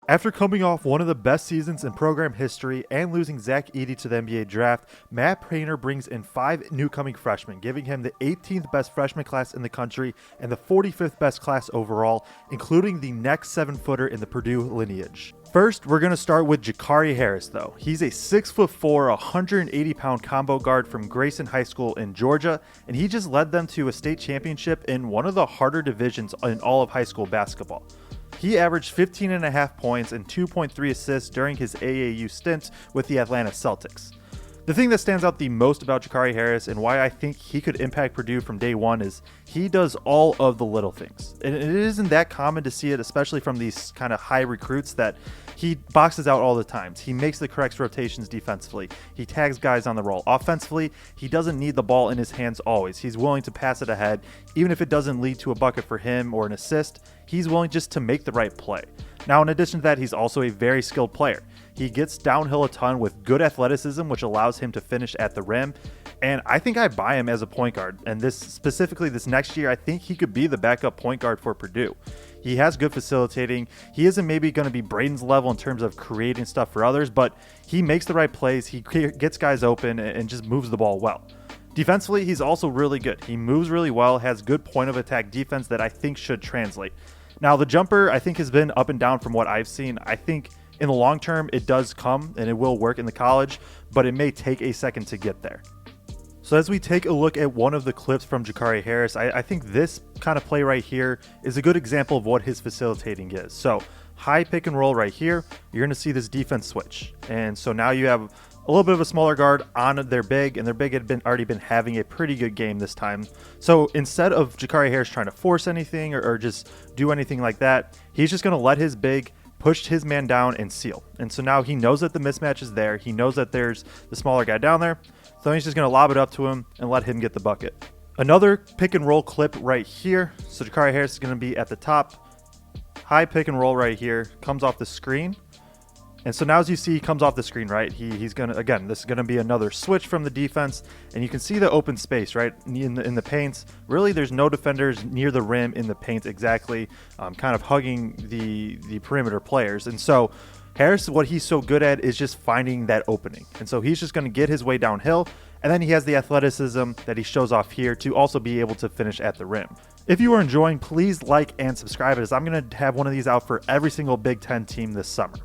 After coming off one of the best seasons in program history and losing Zach Edey to the NBA draft, Matt Painter brings in 5 newcoming freshmen, giving him the 18th best freshman class in the country and the 45th best class overall, including the next 7-footer in the Purdue lineage. First, we're going to start with Jakari Harris, though. He's a 6'4", 180-pound combo guard from Grayson High School in Georgia, and he just led them to a state championship in one of the harder divisions in all of high school basketball. He averaged 15.5 points and 2.3 assists during his AAU stint with the Atlanta Celtics. The thing that stands out the most about Jakari Harris and why I think he could impact Purdue from day one is he does all of the little things. And it isn't that common to see it, especially from these kind of high recruits, that he boxes out all the times. He makes the correct rotations defensively. He tags guys on the roll. Offensively, he doesn't need the ball in his hands always. He's willing to pass it ahead. Even if it doesn't lead to a bucket for him or an assist, he's willing just to make the right play. Now, in addition to that, he's also a very skilled player. He gets downhill a ton with good athleticism, which allows him to finish at the rim. And I think I buy him as a point guard. And this next year, I think he could be the backup point guard for Purdue. He has good facilitating. He isn't maybe going to be Braden's level in terms of creating stuff for others, but he makes the right plays. He gets guys open and just moves the ball well. Defensively, he's also really good. He moves really well, has good point of attack defense that I think should translate. Now, the jumper, I think, has been up and down from what I've seen. I think in the long term, it does come and it will work in the college, but it may take a second to get there. So as we take a look at one of the clips from Jakari Harris, I think this kind of play right here is a good example of what his facilitating is. So high pick and roll right here, you're going to see this defense switch. And so now you have a little bit of a smaller guard on their big, and their big had already been having a pretty good game this time. So instead of Jakari Harris trying to force anything or just do anything like that, he's just going to let his big push his man down and seal. And so now he knows that the mismatch is there. He knows that there's the smaller guy down there. So he's just going to lob it up to him and let him get the bucket. Another pick and roll clip right here. So Jakari Harris is going to be at the top. High pick and roll right here. Comes off the screen. And so now as you see, he comes off the screen, right? He's going to, again, this is going to be another switch from the defense. And you can see the open space, right, in the paints. Really, there's no defenders near the rim in the paint exactly, kind of hugging the perimeter players. And so Harris, what he's so good at is just finding that opening. And so he's just going to get his way downhill. And then he has the athleticism that he shows off here to also be able to finish at the rim. If you are enjoying, please like and subscribe, as I'm going to have one of these out for every single Big Ten team this summer.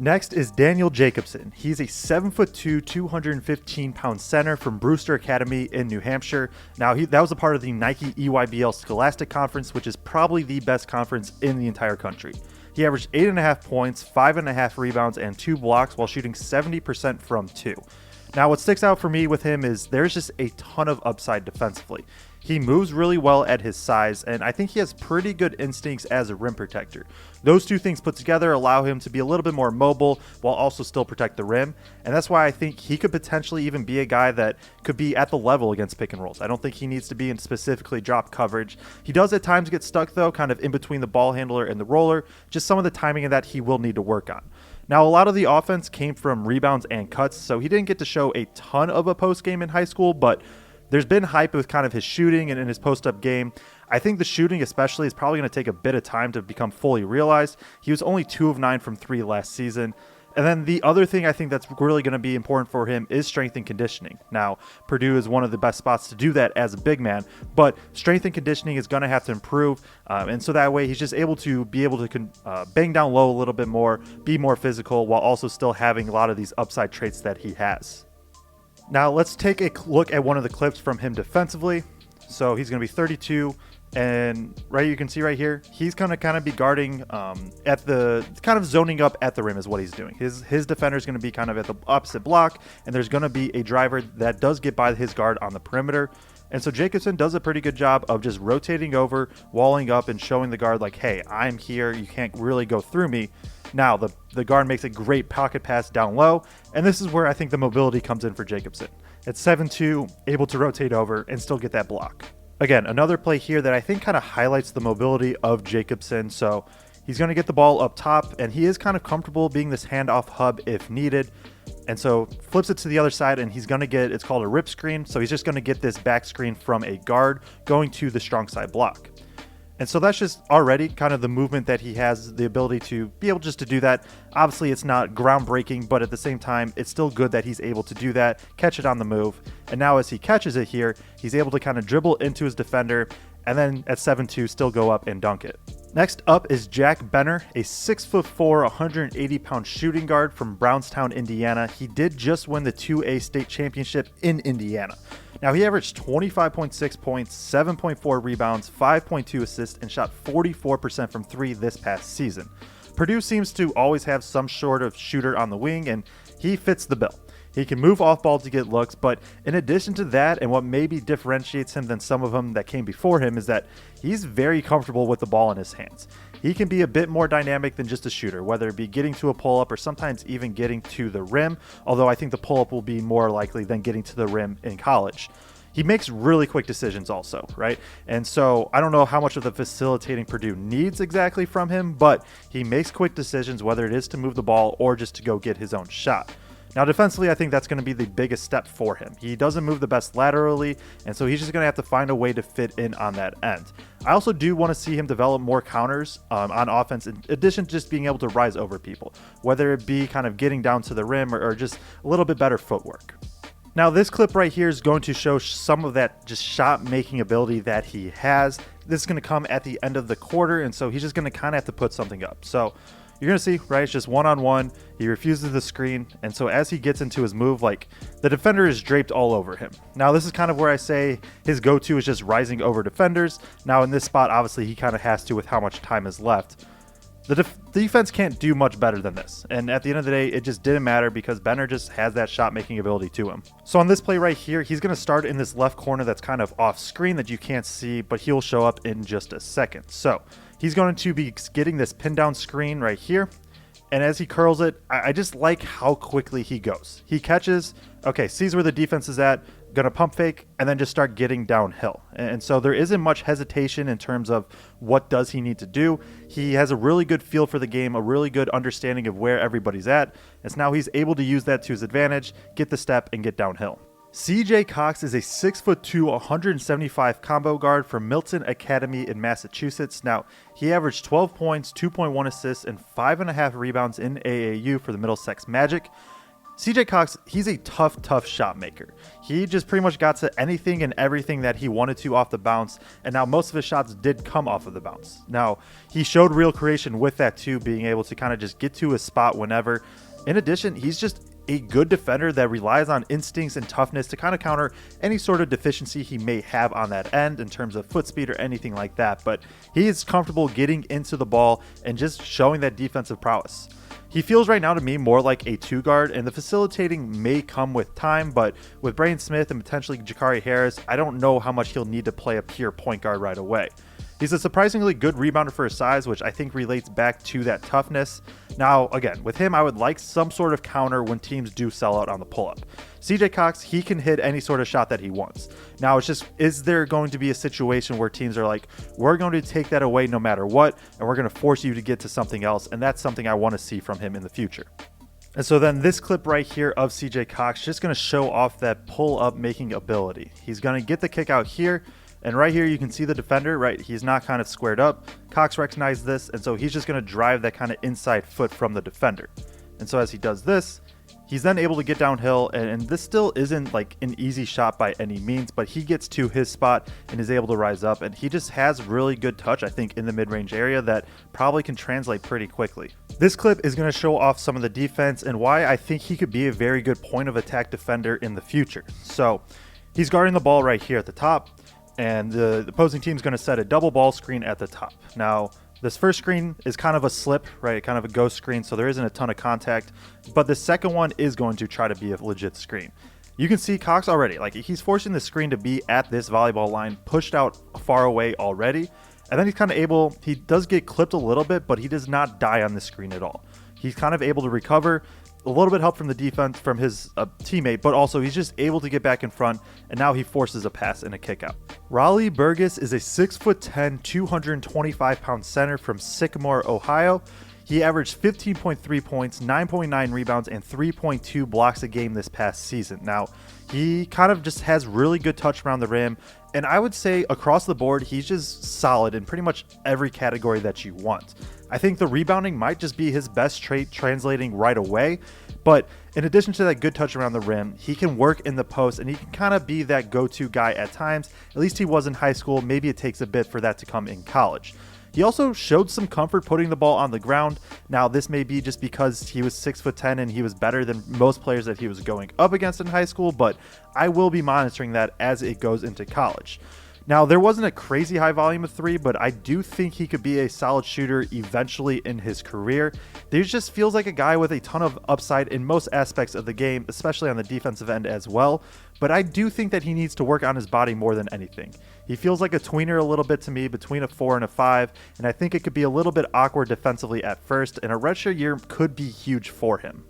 Next is Daniel Jacobson. He's a 7'2", 215-pound center from Brewster Academy in New Hampshire. Now, that was a part of the Nike EYBL Scholastic Conference, which is probably the best conference in the entire country. He averaged 8.5 points, 5.5 rebounds, and 2 blocks while shooting 70% from 2. Now, what sticks out for me with him is there's just a ton of upside defensively. He moves really well at his size, and I think he has pretty good instincts as a rim protector. Those two things put together allow him to be a little bit more mobile while also still protect the rim, and that's why I think he could potentially even be a guy that could be at the level against pick and rolls. I don't think he needs to be in specifically drop coverage. He does at times get stuck, though, kind of in between the ball handler and the roller. Just some of the timing of that he will need to work on. Now, a lot of the offense came from rebounds and cuts, so he didn't get to show a ton of a post game in high school, but there's been hype with kind of his shooting and in his post-up game. I think the shooting especially is probably going to take a bit of time to become fully realized. He was only 2 of 9 from 3 last season. And then the other thing I think that's really going to be important for him is strength and conditioning. Now, Purdue is one of the best spots to do that as a big man, but strength and conditioning is going to have to improve. And so that way he's just able to bang down low a little bit more, be more physical, while also still having a lot of these upside traits that he has. Now let's take a look at one of the clips from him defensively. So he's going to be 32, and you can see right here, he's going to kind of be guarding at the kind of zoning up at the rim is what he's doing. His defender is going to be kind of at the opposite block, and there's going to be a driver that does get by his guard on the perimeter. And so Jacobson does a pretty good job of just rotating over, walling up, and showing the guard like, hey, I'm here. You can't really go through me. Now, the guard makes a great pocket pass down low, and this is where I think the mobility comes in for Jacobson. At 7'2", able to rotate over and still get that block. Again, another play here that I think kind of highlights the mobility of Jacobson. So he's going to get the ball up top, and he is kind of comfortable being this handoff hub if needed. And so flips it to the other side, and he's going to get, it's called a rip screen. So he's just going to get this back screen from a guard going to the strong side block. And so that's just already kind of the movement that he has, the ability to be able just to do that. Obviously, it's not groundbreaking, but at the same time, it's still good that he's able to do that, catch it on the move. And now as he catches it here, he's able to kind of dribble into his defender, and then at 7'2", still go up and dunk it. Next up is Jack Benner, a 6'4", 180-pound shooting guard from Brownstown, Indiana. He did just win the 2A state championship in Indiana. Now, he averaged 25.6 points, 7.4 rebounds, 5.2 assists, and shot 44% from three this past season. Purdue seems to always have some sort of shooter on the wing, and he fits the bill. He can move off ball to get looks, but in addition to that, and what maybe differentiates him than some of them that came before him, is that he's very comfortable with the ball in his hands. He can be a bit more dynamic than just a shooter, whether it be getting to a pull-up or sometimes even getting to the rim, although I think the pull-up will be more likely than getting to the rim in college. He makes really quick decisions also, right? And so I don't know how much of the facilitating Purdue needs exactly from him, but he makes quick decisions, whether it is to move the ball or just to go get his own shot. Now, defensively, I think that's going to be the biggest step for him. He doesn't move the best laterally, and so he's just going to have to find a way to fit in on that end. I also do want to see him develop more counters on offense, in addition to just being able to rise over people, whether it be kind of getting down to the rim or just a little bit better footwork. Now, this clip right here is going to show some of that just shot-making ability that he has. This is going to come at the end of the quarter, and so he's just going to kind of have to put something up. So you're going to see, right, it's just one-on-one. He refuses the screen, and so as he gets into his move, like, the defender is draped all over him. Now, this is kind of where I say his go-to is just rising over defenders. Now, in this spot, obviously, he kind of has to with how much time is left. The defense can't do much better than this, and at the end of the day, it just didn't matter because Benner just has that shot-making ability to him. So on this play right here, he's going to start in this left corner that's kind of off-screen that you can't see, but he'll show up in just a second. So he's going to be getting this pin-down screen right here, and as he curls it, I just like how quickly he goes. He catches, okay, sees where the defense is at, gonna pump fake, and then just start getting downhill. And so there isn't much hesitation in terms of what does he need to do. He has a really good feel for the game, a really good understanding of where everybody's at, and so now he's able to use that to his advantage, get the step, and get downhill. CJ Cox is a 6'2", 175 combo guard from Milton Academy in Massachusetts. Now, he averaged 12 points, 2.1 assists, and 5.5 rebounds in AAU for the Middlesex Magic. CJ Cox, he's a tough shot maker. He just pretty much got to anything and everything that he wanted to off the bounce, and now most of his shots did come off of the bounce. Now, he showed real creation with that too, being able to kind of just get to his spot whenever. In addition, he's just a good defender that relies on instincts and toughness to kind of counter any sort of deficiency he may have on that end in terms of foot speed or anything like that, but he is comfortable getting into the ball and just showing that defensive prowess. He feels right now to me more like a two guard, and the facilitating may come with time, but with Braden Smith and potentially Jakari Harris, I don't know how much he'll need to play a pure point guard right away. He's a surprisingly good rebounder for his size, which I think relates back to that toughness. Now, again, with him, I would like some sort of counter when teams do sell out on the pull-up. CJ Cox, he can hit any sort of shot that he wants. Now, it's just, is there going to be a situation where teams are like, we're going to take that away no matter what, and we're going to force you to get to something else, and that's something I want to see from him in the future. And so then this clip right here of CJ Cox just going to show off that pull-up making ability. He's going to get the kick out here, and right here you can see the defender, right? He's not kind of squared up. Cox recognized this, and so he's just going to drive that kind of inside foot from the defender. And so as he does this, he's then able to get downhill, and this still isn't like an easy shot by any means, but he gets to his spot and is able to rise up, and he just has really good touch, I think, in the mid-range area that probably can translate pretty quickly. This clip is going to show off some of the defense and why I think he could be a very good point of attack defender in the future. So he's guarding the ball right here at the top, and the opposing team is going to set a double ball screen at the top. Now, this first screen is kind of a slip, right? Kind of a ghost screen, so there isn't a ton of contact. But the second one is going to try to be a legit screen. You can see Cox already, like he's forcing the screen to be at this volleyball line, pushed out far away already. And then he's kind of able, he does get clipped a little bit, but he does not die on the screen at all. He's kind of able to recover. A little bit help from the defense from his teammate, but also he's just able to get back in front, and now he forces a pass and a kick out. Raleigh Burgess is a 6'10", 225-pound center from Sycamore, Ohio. He averaged 15.3 points, 9.9 rebounds, and 3.2 blocks a game this past season. Now, he kind of just has really good touch around the rim, and I would say across the board, he's just solid in pretty much every category that you want. I think the rebounding might just be his best trait translating right away, but in addition to that good touch around the rim, he can work in the post and he can kind of be that go-to guy at times. At least he was in high school. Maybe it takes a bit for that to come in college. He also showed some comfort putting the ball on the ground. Now, this may be just because he was 6'10" and he was better than most players that he was going up against in high school, but I will be monitoring that as it goes into college. Now, there wasn't a crazy high volume of three, but I do think he could be a solid shooter eventually in his career. There just feels like a guy with a ton of upside in most aspects of the game, especially on the defensive end as well. But I do think that he needs to work on his body more than anything. He feels like a tweener a little bit to me, between a 4 and a 5, and I think it could be a little bit awkward defensively at first, and a redshirt year could be huge for him.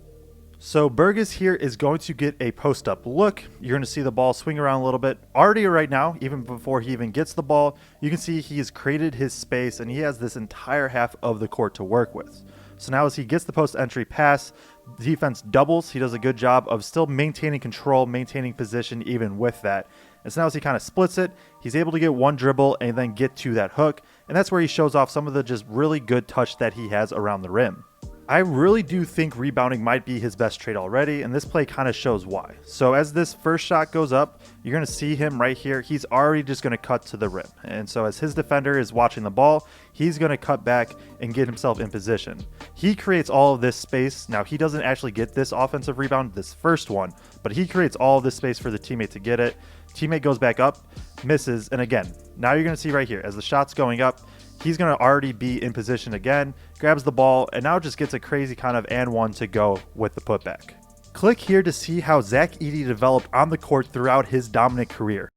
So Burgess here is going to get a post-up look. You're going to see the ball swing around a little bit. Already right now, even before he even gets the ball, you can see he has created his space and he has this entire half of the court to work with. So now as he gets the post-entry pass, the defense doubles. He does a good job of still maintaining control, maintaining position even with that. And so now as he kind of splits it, he's able to get one dribble and then get to that hook. And that's where he shows off some of the just really good touch that he has around the rim. I really do think rebounding might be his best trait already, and this play kind of shows why. So as this first shot goes up, you're going to see him right here. He's already just going to cut to the rim. And so as his defender is watching the ball, he's going to cut back and get himself in position. He creates all of this space. Now, he doesn't actually get this offensive rebound, this first one, but he creates all of this space for the teammate to get it. Teammate goes back up, misses, and again, now you're going to see right here, as the shot's going up, he's going to already be in position again, grabs the ball, and now just gets a crazy kind of and one to go with the putback. Click here to see how Zach Edey developed on the court throughout his dominant career.